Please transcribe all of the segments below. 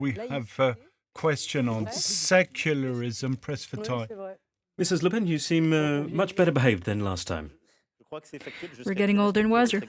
We have a question on secularism. Press for time. Mrs. Le Pen, you seem much better behaved than last time. We're getting older and wiser.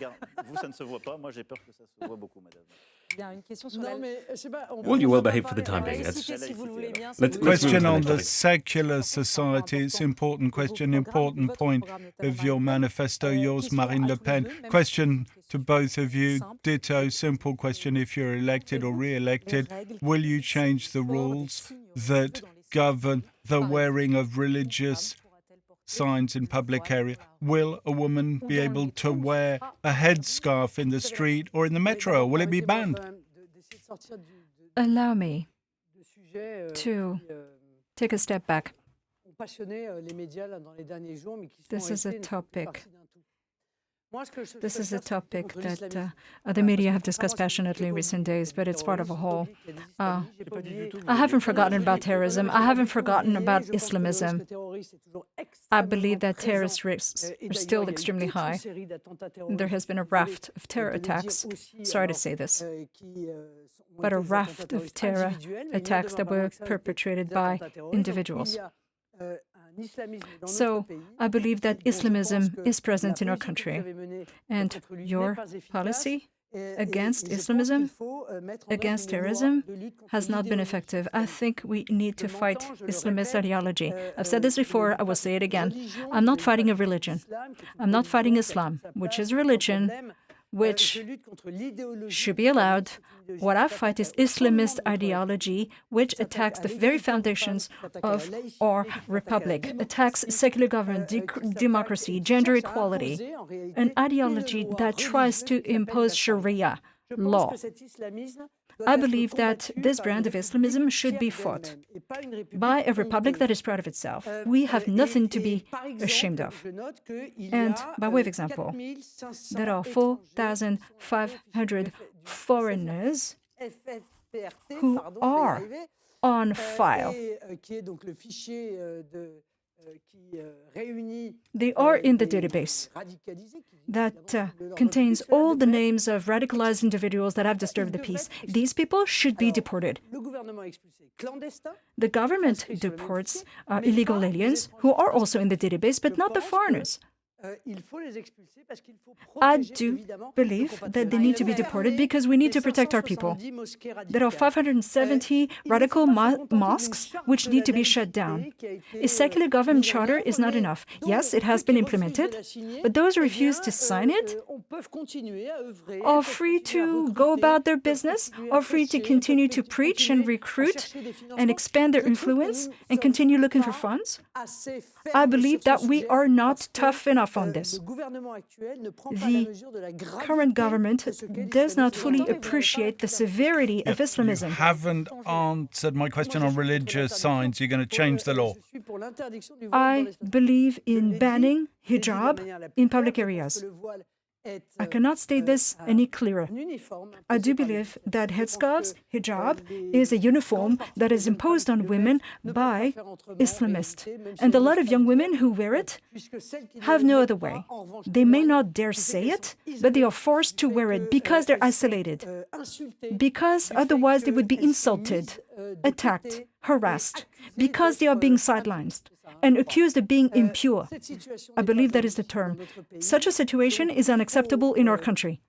Well, you're well behaved for the time being. Let's Question on the secular society. It's an important question, important point of your manifesto, yours, Marine Le Pen. Question to both of you, ditto, simple question. If you're elected or re-elected, will you change the rules that govern the wearing of religious signs in public area? Will a woman be able to wear a headscarf in the street or in the metro? Will it be banned? Allow me to take a step back. This is a topic that the media have discussed passionately in recent days, but it's part of a whole. I haven't forgotten about terrorism. I haven't forgotten about Islamism. I believe that terrorist risks are still extremely high. There has been a raft of terror attacks. Sorry to say this, but a raft of terror attacks that were perpetrated by individuals. So I believe that Islamism is present in our country, and your policy against Islamism, against terrorism, has not been effective. I think we need to fight Islamist ideology. I've said this before, I will say it again. I'm not fighting a religion. I'm not fighting Islam, which is a religion which should be allowed. What I fight is Islamist ideology, which attacks the very foundations of our republic, attacks secular government, democracy, gender equality, an ideology that tries to impose Sharia law. I believe that this brand of Islamism should be fought by a republic that is proud of itself. We have nothing to be ashamed of. And by way of example, there are 4,500 foreigners who are on file. They are in the database that contains all the names of radicalized individuals that have disturbed the peace. These people should be deported. The government deports illegal aliens who are also in the database, but not the foreigners. I do believe that they need to be deported because we need to protect our people. There are 570 radical mosques which need to be shut down. A secular government charter is not enough. Yes, it has been implemented, but those who refuse to sign it are free to go about their business, are free to continue to preach and recruit and expand their influence and continue looking for funds. I believe that we are not tough enough on this. The current government does not fully appreciate the severity of Islamism. You haven't answered my question on religious signs. You're going to change the law. I believe in banning hijab in public areas. I cannot state this any clearer. I do believe that headscarves, hijab, is a uniform that is imposed on women by Islamists. And a lot of young women who wear it have no other way. They may not dare say it, but they are forced to wear it because they're isolated. Because otherwise they would be insulted, attacked, harassed, because they are being sidelined and accused of being impure. I believe that is the term. Such a situation is unacceptable in our country.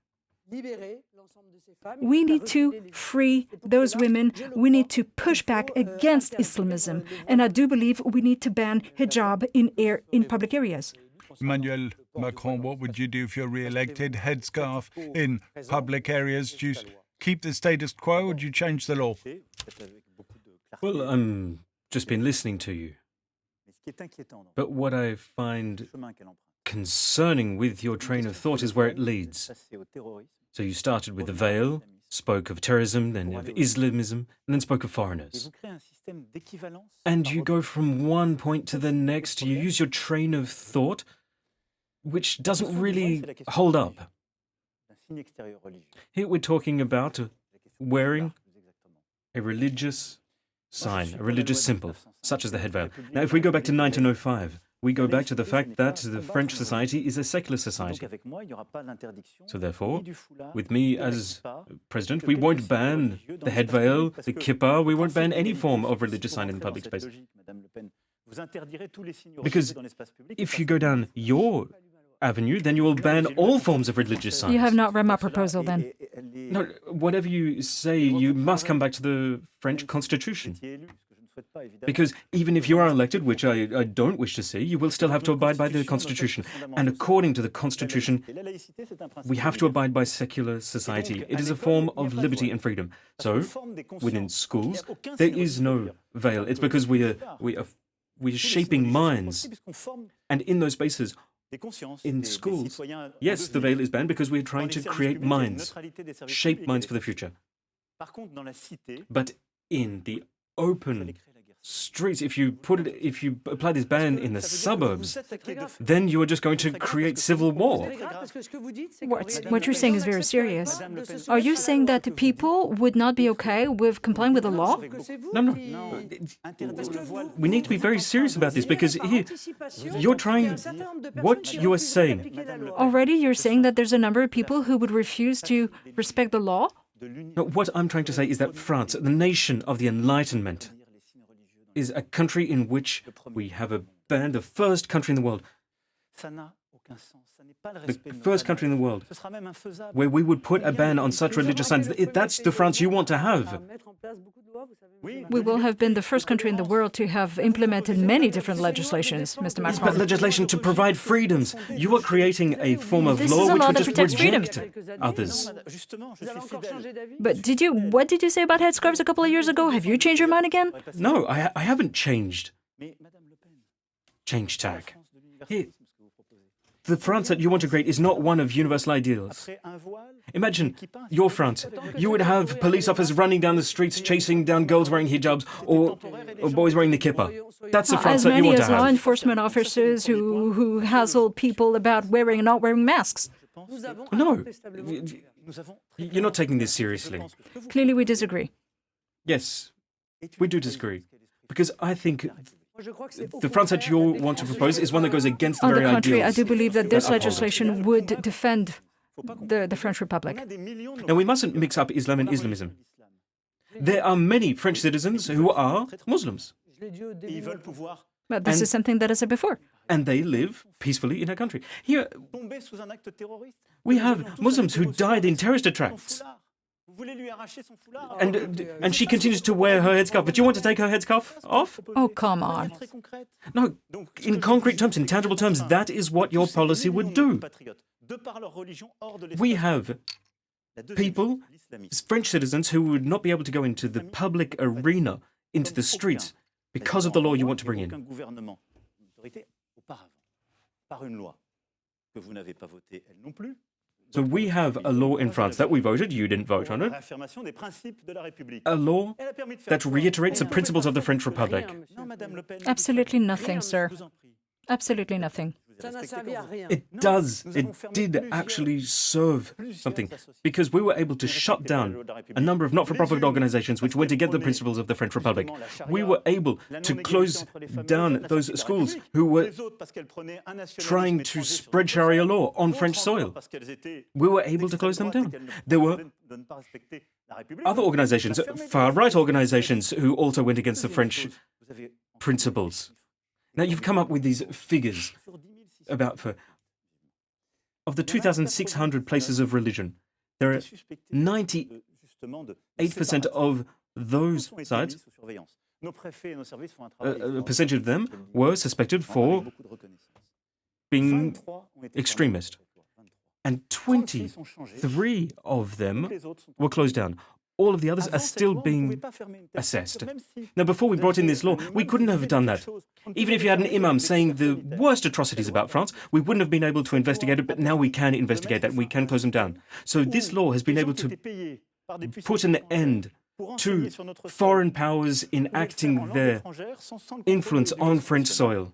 We need to free those women. We need to push back against Islamism. And I do believe we need to ban hijab in public areas. Emmanuel Macron, what would you do if you're re-elected? Headscarf in public areas? Do you keep the status quo or do you change the law? Well, I'm just been listening to you. But what I find concerning with your train of thought is where it leads. So you started with the veil, spoke of terrorism, then of Islamism, and then spoke of foreigners. And you go from one point to the next, you use your train of thought, which doesn't really hold up. Here we're talking about wearing a religious sign, a religious symbol, such as the head veil. Now, if we go back to 1905, we go back to the fact that the French society is a secular society. So therefore, with me as president, we won't ban the head veil, the kippah, we won't ban any form of religious sign in the public space. Because if you go down your avenue, then you will ban all forms of religious signs. You have not read my proposal then. No, whatever you say, you must come back to the French Constitution. Because even if you are elected, which I don't wish to see, you will still have to abide by the Constitution. And according to the Constitution, we have to abide by secular society. It is a form of liberty and freedom. So, within schools, there is no veil. It's because we are shaping minds. And in those spaces, in schools, yes, the veil is banned because we're trying to create minds, shape minds for the future. But in the open streets, if you apply this ban in the suburbs, then you are just going to create civil war. What you're saying is very serious. Are you saying that the people would not be okay with complying with the law? No. We need to be very serious about this because here, you're trying, what you are saying. Already you're saying that there's a number of people who would refuse to respect the law? No, what I'm trying to say is that France, the nation of the Enlightenment, is a country in which we have abandoned the first country in the world. The first country in the world where we would put a ban on such religious signs. That's the France you want to have. We will have been the first country in the world to have implemented many different legislations, Mr. Macron. But legislation to provide freedoms. You are creating a form of law which would just reject others. But what did you say about headscarves a couple of years ago? Have you changed your mind again? No, I haven't changed. Change tack. Here, the France that you want to create is not one of universal ideals. Imagine your France. You would have police officers running down the streets, chasing down girls wearing hijabs or boys wearing the kippah. That's the France that you want to have. As many as law enforcement officers who hassle people about wearing and not wearing masks. No, you're not taking this seriously. Clearly we disagree. Yes, we do disagree. Because I think the France that you want to propose is one that goes against the very ideals. On the contrary, I do believe that this legislation would defend the French Republic. Now, we mustn't mix up Islam and Islamism. There are many French citizens who are Muslims. But this is something that I said before. And they live peacefully in our country. Here, we have Muslims who died in terrorist attacks. And she continues to wear her headscarf. But you want to take her headscarf off? Oh, come on. No, in concrete terms, in tangible terms, that is what your policy would do. We have people, French citizens, who would not be able to go into the public arena, into the streets, because of the law you want to bring in. So we have a law in France that we voted, you didn't vote on it, a law that reiterates the principles of the French Republic. Absolutely nothing, sir. Absolutely nothing. It did actually serve something, because we were able to shut down a number of not-for-profit organizations which went against the principles of the French Republic. We were able to close down those schools who were trying to spread Sharia law on French soil. We were able to close them down. There were other organizations, far-right organizations, who also went against the French principles. Now, you've come up with these figures of the 2,600 places of religion. There are 98% of those sites, a percentage of them were suspected for being extremist. And 23 of them were closed down. All of the others are still being assessed. Now, before we brought in this law, we couldn't have done that. Even if you had an imam saying the worst atrocities about France, we wouldn't have been able to investigate it, but now we can investigate that and we can close them down. So this law has been able to put an end to foreign powers enacting their influence on French soil.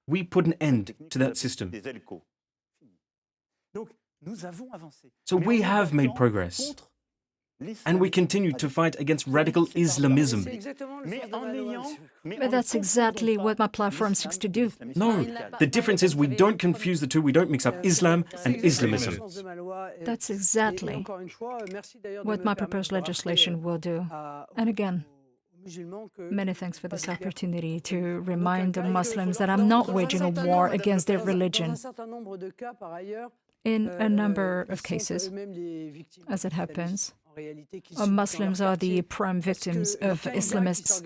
We put an end to that system. So we have made progress And we continue to fight against radical Islamism. But that's exactly what my platform seeks to do. No, the difference is we don't confuse the two, we don't mix up Islam and Islamism. That's exactly what my proposed legislation will do. And again, many thanks for this opportunity to remind the Muslims that I'm not waging a war against their religion. In a number of cases, as it happens, Muslims are the prime victims of Islamists.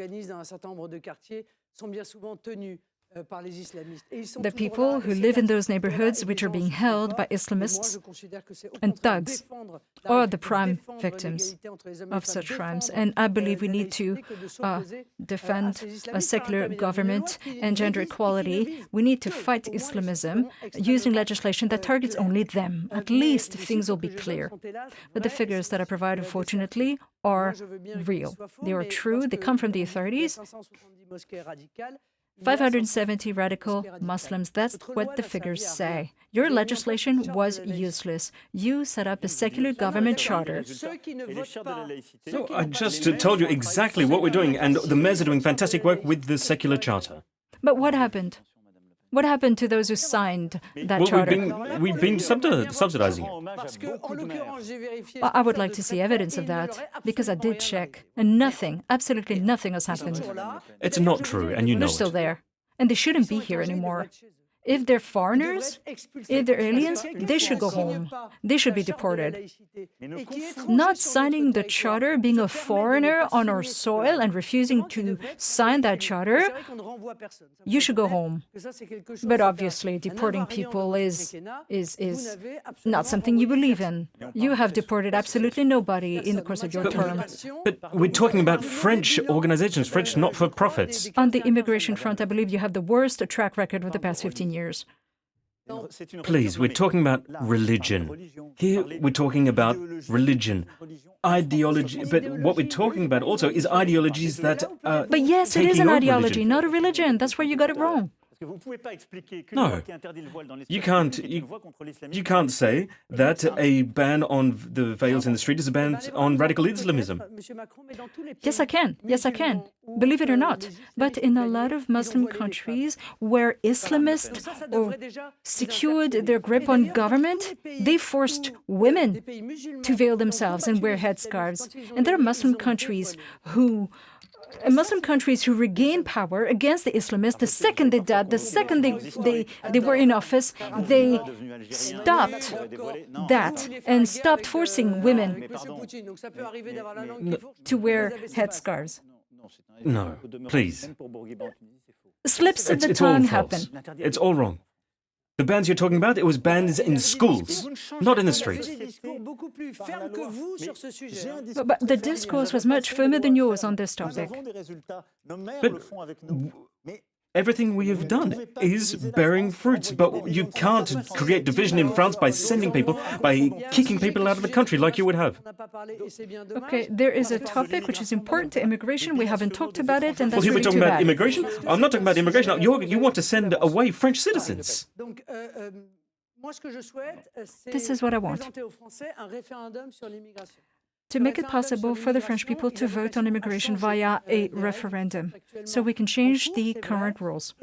The people who live in those neighborhoods which are being held by Islamists and thugs are the prime victims of such crimes. And I believe we need to defend a secular government and gender equality. We need to fight Islamism using legislation that targets only them. At least things will be clear. But the figures that I provide, unfortunately, are real. They are true. They come from the authorities. 570 radical Muslims, that's what the figures say. Your legislation was useless. You set up a secular government charter. No, I just told you exactly what we're doing, and the mayors are doing fantastic work with the secular charter. But what happened? What happened to those who signed that charter? We've been subsidizing it. Well, I would like to see evidence of that, because I did check, and nothing, absolutely nothing has happened. It's not true, and you know They're still there, and they shouldn't be here anymore. If they're foreigners, if they're aliens, they should go home. They should be deported. Not signing the charter, being a foreigner on our soil and refusing to sign that charter, you should go home. But obviously, deporting people is not something you believe in. You have deported absolutely nobody in the course of your term. But we're talking about French organizations, French not-for-profits. On the immigration front, I believe you have the worst track record of the past 15 years. Please, we're talking about religion. Here, we're talking about religion, ideology. But what we're talking about also is ideologies that are But yes, it is an ideology, not a religion. That's where you got it wrong. No, you can't say that a ban on the veils in the street is a ban on radical Islamism. Yes, I can. Yes, I can. Believe it or not. But in a lot of Muslim countries where Islamists secured their grip on government, they forced women to veil themselves and wear headscarves. And there are Muslim countries who regained power against the Islamists. The second they did, the second they were in office, they stopped that and stopped forcing women to wear headscarves. No, please. Slips of the tongue happen. It's all wrong. The bans you're talking about, it was bans in schools, not in the streets. But the discourse was much firmer than yours on this topic. But everything we have done is bearing fruits, but you can't create division in France by kicking people out of the country like you would have. Okay, there is a topic which is important to immigration. We haven't talked about it, and that's here we're talking too about bad. immigration. I'm not talking about immigration. You want to send away French citizens. This is what I want. To make it possible for the French people to vote on immigration via a referendum, so we can change the current rules.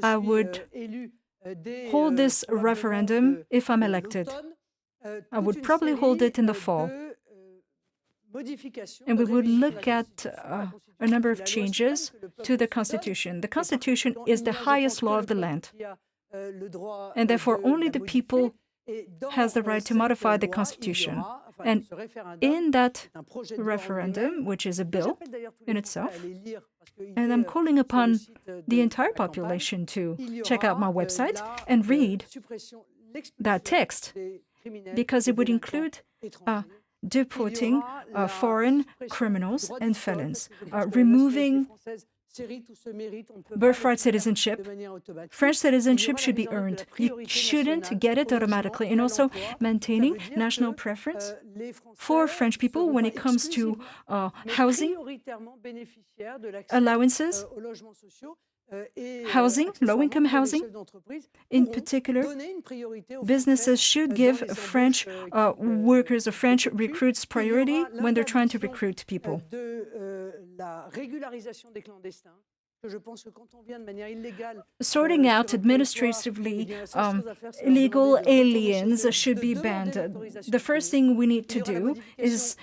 I would hold this referendum if I'm elected. I would probably hold it in the fall. And we would look at a number of changes to the Constitution. The Constitution is the highest law of the land. And therefore, only the people has the right to modify the Constitution. And in that referendum, which is a bill in itself, and I'm calling upon the entire population to check out my website and read that text, because it would include deporting foreign criminals and felons, removing birthright citizenship. French citizenship should be earned. You shouldn't get it automatically. And also maintaining national preference for French people when it comes to housing allowances Housing, low-income housing, in particular, businesses should give French workers or French recruits priority when they're trying to recruit people. Sorting out administratively illegal aliens should be banned. The first thing we need to do is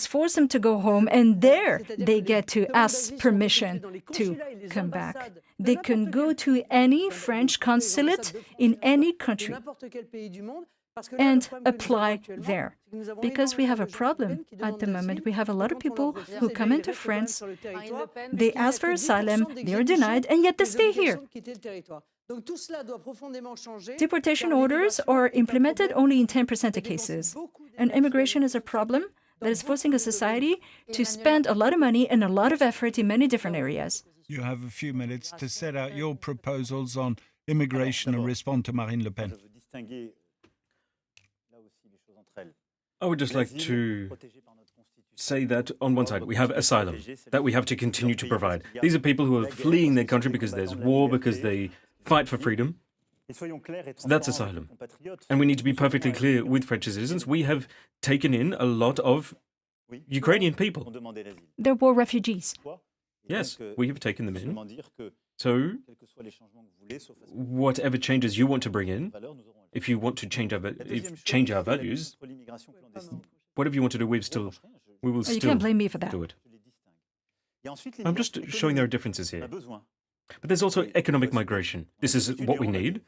force them to go home, and there they get to ask permission to come back. They can go to any French consulate in any country and apply there. Because we have a problem at the moment. We have a lot of people who come into France, they ask for asylum, they are denied, and yet they stay here. Deportation orders are implemented only in 10% of cases. And immigration is a problem that is forcing a society to spend a lot of money and a lot of effort in many different areas. You have a few minutes to set out your proposals on immigration and respond to Marine Le Pen. I would just like to say that on one side we have asylum that we have to continue to provide. These are people who are fleeing their country because there's war, because they fight for freedom. So that's asylum. And we need to be perfectly clear with French citizens. We have taken in a lot of Ukrainian people. They're war refugees. Yes, we have taken them in. So whatever changes you want to bring in, if you want to change our values, whatever you want to do, we will still you can't blame me for that. Do it. I'm just showing there are differences here. But there's also economic migration. This is what we need.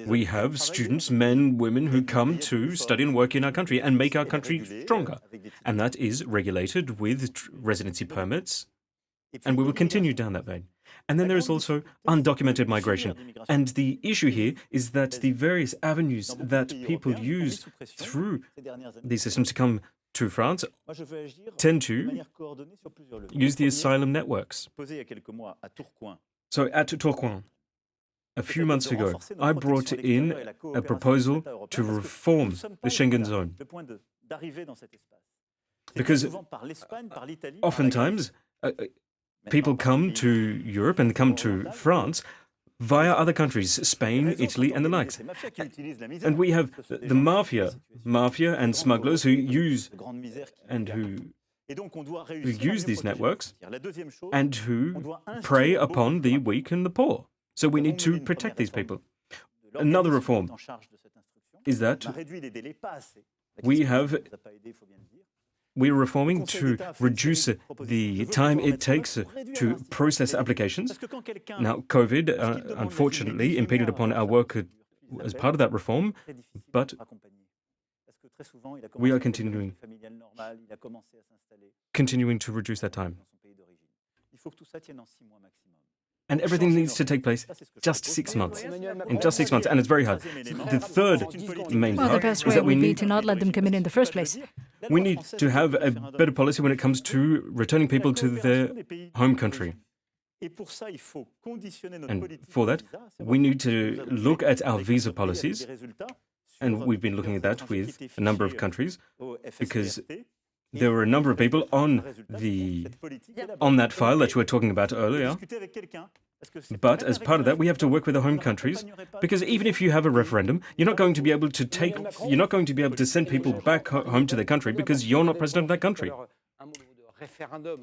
We have students, men, women, who come to study and work in our country and make our country stronger. And that is regulated with residency permits. And we will continue down that vein. And then there is also undocumented migration. And the issue here is that the various avenues that people use through these systems to come to France tend to use the asylum networks. So at Tourcoing, a few months ago, I brought in a proposal to reform the Schengen zone. Because oftentimes, people come to Europe and come to France via other countries, Spain, Italy, and the likes. And we have the mafia and smugglers who use these networks and who prey upon the weak and the poor. So we need to protect these people. Another reform is that we're reforming to reduce the time it takes to process applications. Now, COVID, unfortunately, impeded upon our work as part of that reform, but we are continuing to reduce that time. And everything needs to take place just 6 months. In just 6 months, and it's very hard. The third main part the best is way that we would be need to not let them come in the first place. We need to have a better policy when it comes to returning people to their home country. And for that, we need to look at our visa policies, and we've been looking at that with a number of countries, because there were a number of people on that file that you were talking about earlier. But as part of that, we have to work with the home countries, because even if you have a referendum, you're not going to be able to send people back home to their country because you're not president of that country.